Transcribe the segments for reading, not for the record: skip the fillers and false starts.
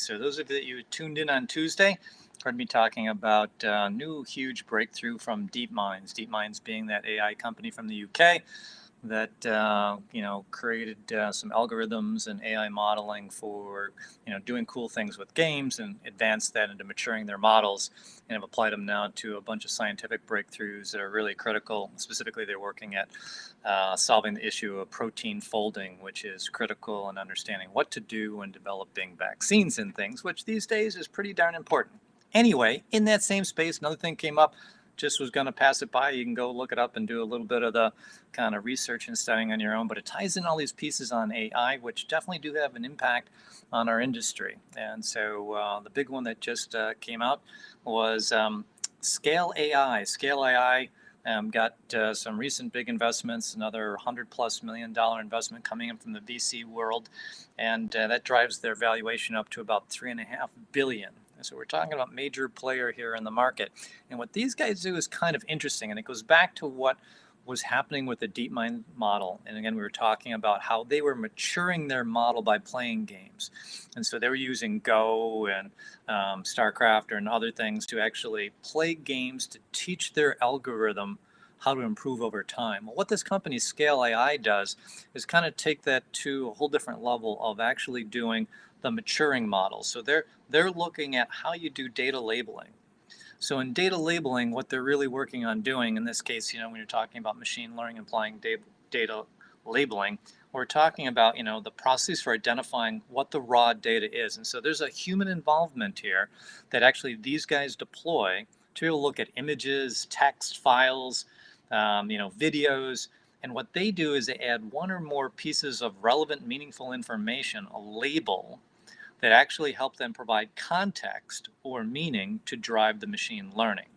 So those of you that tuned in on Tuesday heard me talking about a new huge breakthrough from DeepMinds. DeepMinds being that AI company from the UK that created some algorithms and AI modeling for doing cool things with games, and advanced that into maturing their models, and have applied them now to a bunch of scientific breakthroughs that are really critical. Specifically, they're working at solving the issue of protein folding, which is critical in understanding what to do when developing vaccines and things, which these days is pretty darn important. Anyway, in that same space, another thing came up. Just was going to pass it by. You can go look it up and do a little bit of the kind of research and studying on your own, but it ties in all these pieces on AI, which definitely do have an impact on our industry. And so the big one that just came out was Scale AI. Scale AI got some recent big investments, another $100+ million investment coming in from the VC world, and that drives their valuation up to about $3.5 billion. So we're talking about major player here in the market. And what these guys do is kind of interesting, and it goes back to what was happening with the DeepMind model. And again, we were talking about how they were maturing their model by playing games. And so they were using Go and StarCraft and other things to actually play games to teach their algorithm how to improve over time. Well, what this company Scale AI does is kind of take that to a whole different level of actually doing the maturing model. So they're looking at how you do data labeling. So in data labeling, what they're really working on doing, in this case, when you're talking about machine learning applying data labeling, we're talking about, the process for identifying what the raw data is. And so there's a human involvement here that actually these guys deploy to be able to look at images, text, files, videos. And what they do is they add one or more pieces of relevant, meaningful information, a label, that actually help them provide context or meaning to drive the machine learning.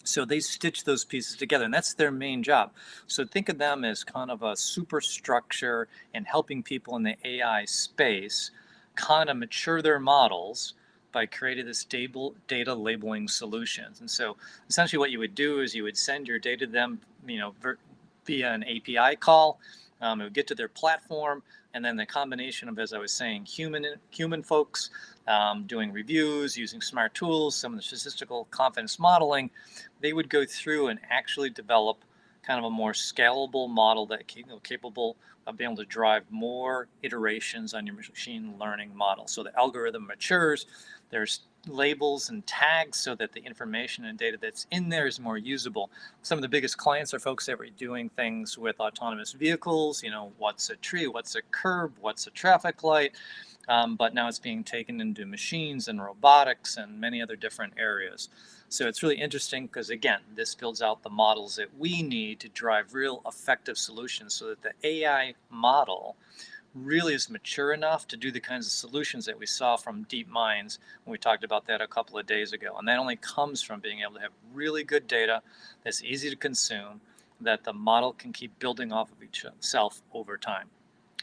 So they stitch those pieces together, and that's their main job. So think of them as kind of a superstructure in helping people in the AI space kind of mature their models by creating this stable data labeling solutions. And so essentially what you would do is you would send your data to them, via an API call. It would get to their platform, and then the combination of, as I was saying, human folks doing reviews, using smart tools, some of the statistical confidence modeling, they would go through and actually develop kind of a more scalable model that capable of being able to drive more iterations on your machine learning model. So the algorithm matures, there's labels and tags so that the information and data that's in there is more usable. Some of the biggest clients are folks that are doing things with autonomous vehicles, what's a tree, what's a curb, what's a traffic light, but now it's being taken into machines and robotics and many other different areas. So it's really interesting because, again, this builds out the models that we need to drive real effective solutions so that the AI model really is mature enough to do the kinds of solutions that we saw from DeepMinds when we talked about that a couple of days ago. And that only comes from being able to have really good data that's easy to consume, that the model can keep building off of itself over time.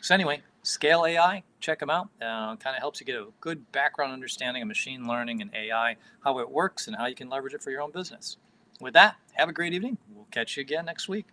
So anyway, Scale AI, check them out. Kind of helps you get a good background understanding of machine learning and AI, how it works and how you can leverage it for your own business. With that, have a great evening. We'll catch you again next week.